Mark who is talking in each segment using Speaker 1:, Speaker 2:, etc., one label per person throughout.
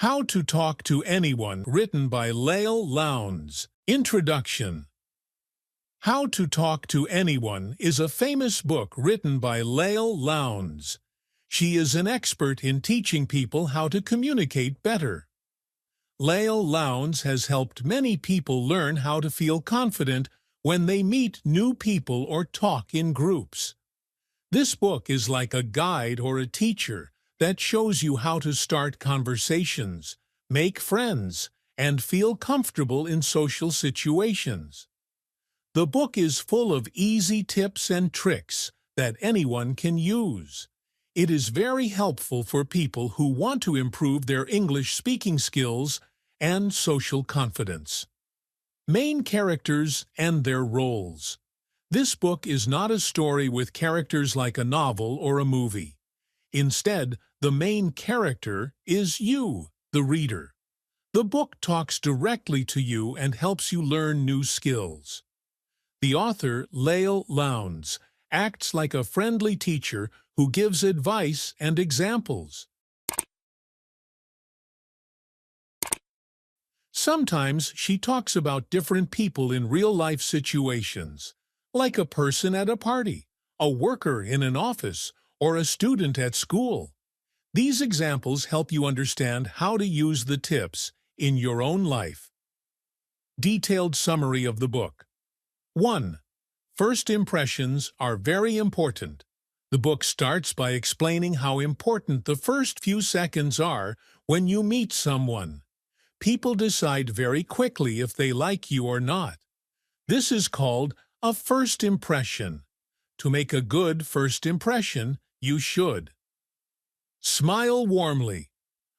Speaker 1: How to Talk to Anyone, written by Leil Lowndes. Introduction. How to Talk to Anyone is a famous book written by Leil Lowndes. She is an expert in teaching people how to communicate better. Leil Lowndes has helped many people learn how to feel confident when they meet new people or talk in groups. This book is like a guide or a teacher that shows you how to start conversations, make friends, and feel comfortable in social situations. The book is full of easy tips and tricks that anyone can use. It is very helpful for people who want to improve their English speaking skills and social confidence. Main characters and their roles. This book is not a story with characters like a novel or a movie. Instead, the main character is you, the reader. The book talks directly to you and helps you learn new skills. The author, Leil Lowndes, acts like a friendly teacher who gives advice and examples. Sometimes she talks about different people in real-life situations, like a person at a party, a worker in an office, or a student at school. These examples help you understand how to use the tips in your own life. Detailed summary of the book. 1. First impressions are very important. The book starts by explaining how important the first few seconds are when you meet someone. People decide very quickly if they like you or not. This is called a first impression. To make a good first impression, you should. Smile warmly.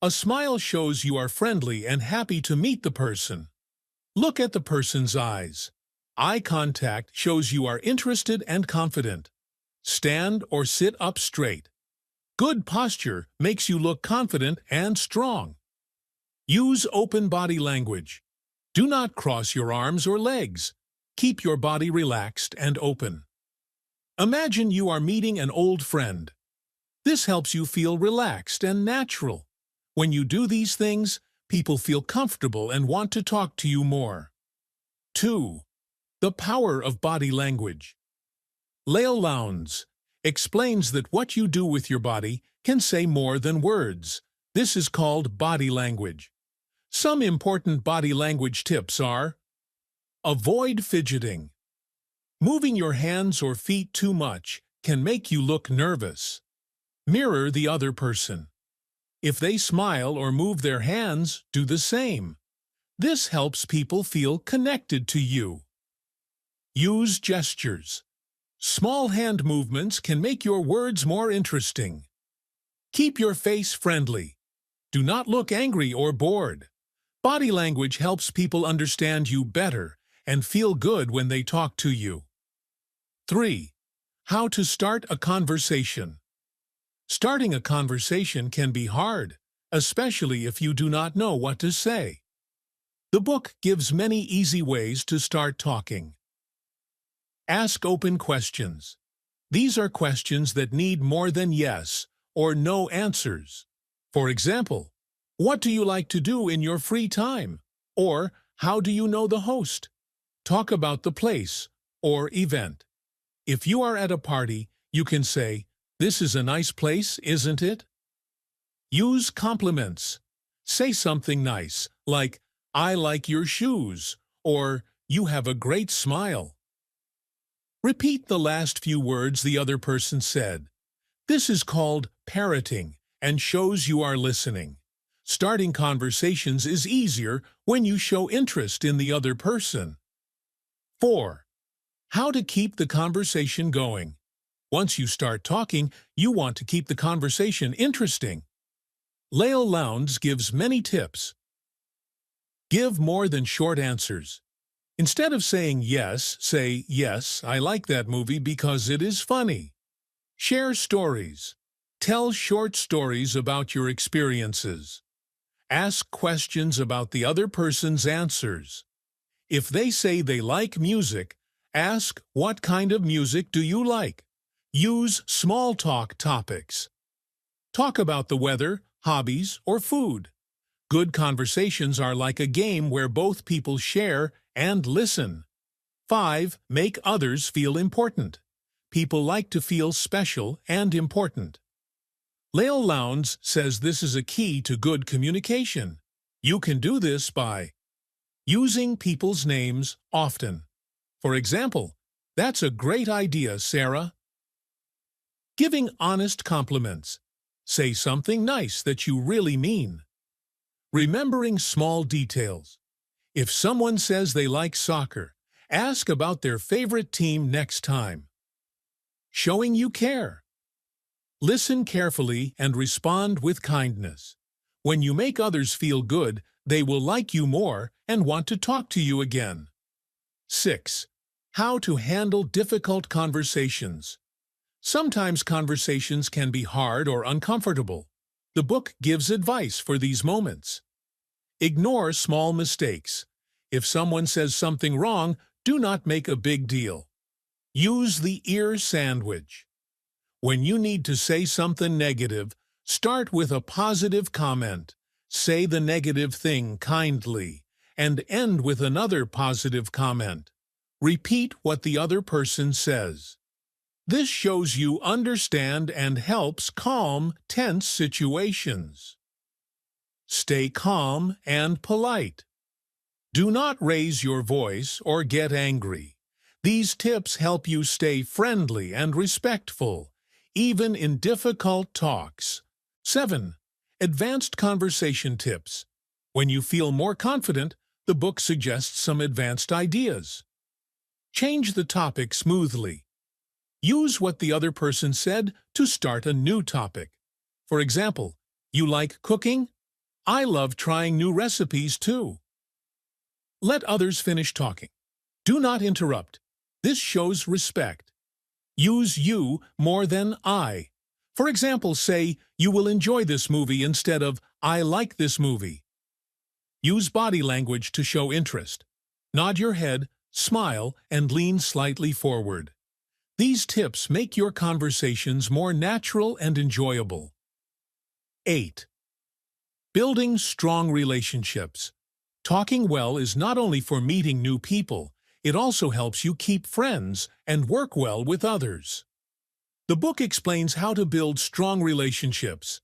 Speaker 1: A smile shows you are friendly and happy to meet the person. Look at the person's eyes. Eye contact shows you are interested and confident. Stand or sit up straight. Good posture makes you look confident and strong. Use open body language. Do not cross your arms or legs. Keep your body relaxed and open. Imagine you are meeting an old friend. This helps you feel relaxed and natural. When you do these things, people feel comfortable and want to talk to you more. 2. The power of body language. Leil Lowndes explains that what you do with your body can say more than words. This is called body language. Some important body language tips are: avoid fidgeting. Moving your hands or feet too much can make you look nervous. Mirror the other person. If they smile or move their hands, do the same. This helps people feel connected to you. Use gestures. Small hand movements can make your words more interesting. Keep your face friendly. Do not look angry or bored. Body language helps people understand you better and feel good when they talk to you. 3. How to start a conversation. Starting a conversation can be hard, especially if you do not know what to say. The book gives many easy ways to start talking. Ask open questions. These are questions that need more than yes or no answers. For example, what do you like to do in your free time? Or, how do you know the host? Talk about the place or event. If you are at a party, you can say, "This is a nice place, isn't it?" Use compliments. Say something nice, like, "I like your shoes," or "You have a great smile." Repeat the last few words the other person said. This is called parroting and shows you are listening. Starting conversations is easier when you show interest in the other person. 4. How to keep the conversation going. Once you start talking, you want to keep the conversation interesting. Leil Lowndes gives many tips. Give more than short answers. Instead of saying yes, say, "Yes, I like that movie because it is funny." Share stories. Tell short stories about your experiences. Ask questions about the other person's answers. If they say they like music, ask, "What kind of music do you like?" Use small talk topics. Talk about the weather, hobbies, or food. Good conversations are like a game where both people share and listen. 5. Make others feel important. People like to feel special and important. Leil Lowndes says this is a key to good communication. You can do this by using people's names often. For example, "That's a great idea, Sarah." Giving honest compliments. Say something nice that you really mean. Remembering small details. If someone says they like soccer, ask about their favorite team next time. Showing you care. Listen carefully and respond with kindness. When you make others feel good, they will like you more and want to talk to you again. 6. How to handle difficult conversations. Sometimes conversations can be hard or uncomfortable. The book gives advice for these moments. Ignore small mistakes. If someone says something wrong, do not make a big deal. Use the ear sandwich. When you need to say something negative, start with a positive comment. Say the negative thing kindly, and end with another positive comment. Repeat what the other person says. This shows you understand and helps calm tense situations. Stay calm and polite. Do not raise your voice or get angry. These tips help you stay friendly and respectful, even in difficult talks. 7. Advanced conversation tips. When you feel more confident, the book suggests some advanced ideas. Change the topic smoothly. Use what the other person said to start a new topic. For example, "You like cooking? I love trying new recipes too." Let others finish talking. Do not interrupt. This shows respect. Use you more than I. For example, say, "You will enjoy this movie" instead of "I like this movie." Use body language to show interest. Nod your head, smile, and lean slightly forward. These tips make your conversations more natural and enjoyable. 8. Building strong relationships. Talking well is not only for meeting new people, it also helps you keep friends and work well with others. The book explains how to build strong relationships.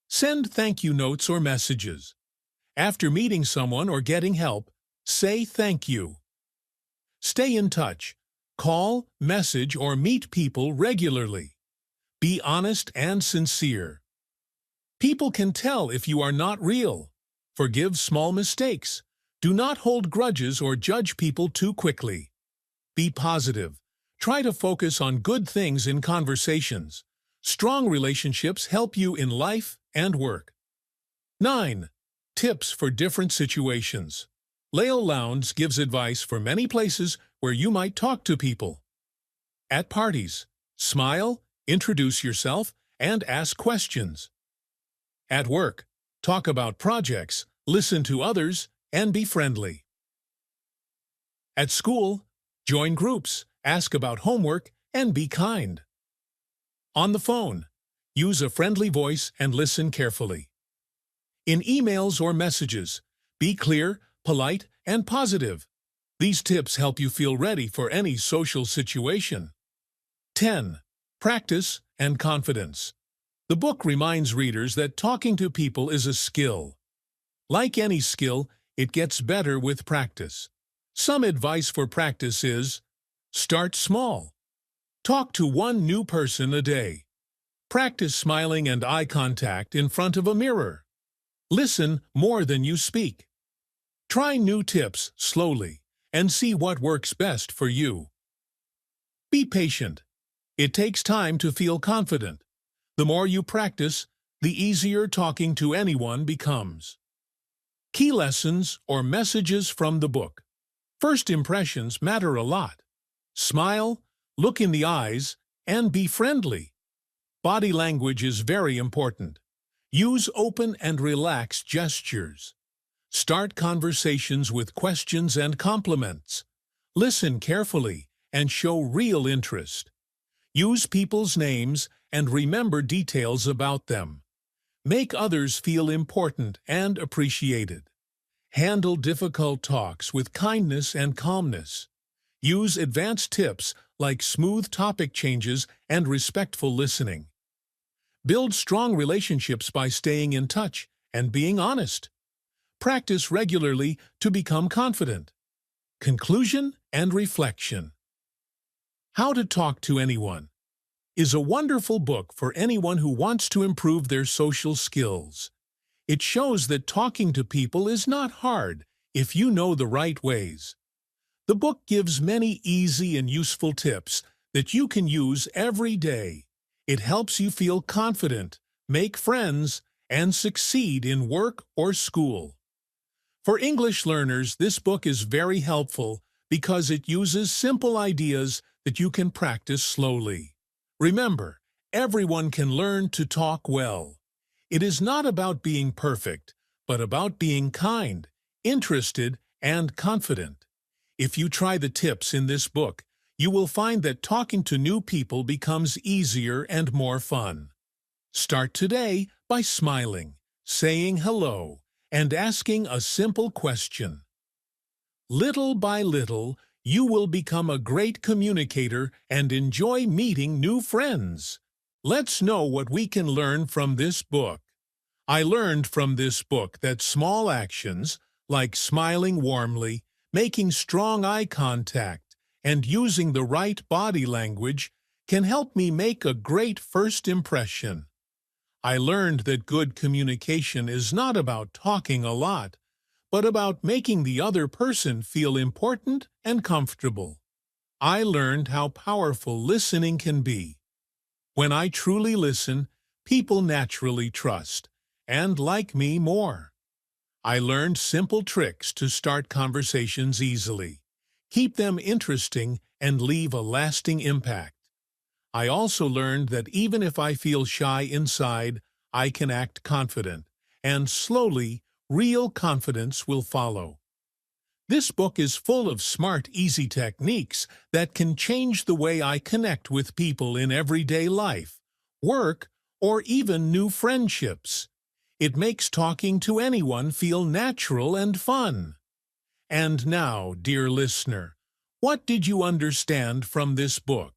Speaker 1: Send thank you notes or messages. After meeting someone or getting help, say thank you. Stay in touch. Call, message, or meet people regularly. Be honest and sincere. People can tell if you are not real. Forgive small mistakes. Do not hold grudges or judge people too quickly. Be positive. Try to focus on good things in conversations. Strong relationships help you in life and work. 9. Tips for different situations. Leil Lowndes gives advice for many places where you might talk to people. At parties, smile, introduce yourself, and ask questions. At work, talk about projects, listen to others, and be friendly. At school, join groups, ask about homework, and be kind. On the phone, use a friendly voice and listen carefully. In emails or messages, be clear, polite, and positive. These tips help you feel ready for any social situation. 10. Practice and confidence. The book reminds readers that talking to people is a skill. Like any skill, it gets better with practice. Some advice for practice is: start small. Talk to one new person a day. Practice smiling and eye contact in front of a mirror. Listen more than you speak. Try new tips slowly and see what works best for you. Be patient. It takes time to feel confident. The more you practice, the easier talking to anyone becomes. Key lessons or messages from the book. First impressions matter a lot. Smile, look in the eyes, and be friendly. Body language is very important. Use open and relaxed gestures. Start conversations with questions and compliments. Listen carefully and show real interest. Use people's names and remember details about them. Make others feel important and appreciated. Handle difficult talks with kindness and calmness. Use advanced tips like smooth topic changes and respectful listening. Build strong relationships by staying in touch and being honest. Practice regularly to become confident. Conclusion and reflection. How to Talk to Anyone is a wonderful book for anyone who wants to improve their social skills. It shows that talking to people is not hard if you know the right ways. The book gives many easy and useful tips that you can use every day. It helps you feel confident, make friends, and succeed in work or school. For English learners, this book is very helpful because it uses simple ideas that you can practice slowly. Remember, everyone can learn to talk well. It is not about being perfect, but about being kind, interested, and confident. If you try the tips in this book, you will find that talking to new people becomes easier and more fun. Start today by smiling, saying hello, and asking a simple question. Little by little, you will become a great communicator and enjoy meeting new friends. Let's know what we can learn from this book. I learned from this book that small actions, like smiling warmly, making strong eye contact, and using the right body language, can help me make a great first impression. I learned that good communication is not about talking a lot, but about making the other person feel important and comfortable. I learned how powerful listening can be. When I truly listen, people naturally trust and like me more. I learned simple tricks to start conversations easily, keep them interesting, and leave a lasting impact. I also learned that even if I feel shy inside, I can act confident, and slowly, real confidence will follow. This book is full of smart, easy techniques that can change the way I connect with people in everyday life, work, or even new friendships. It makes talking to anyone feel natural and fun. And now, dear listener, what did you understand from this book?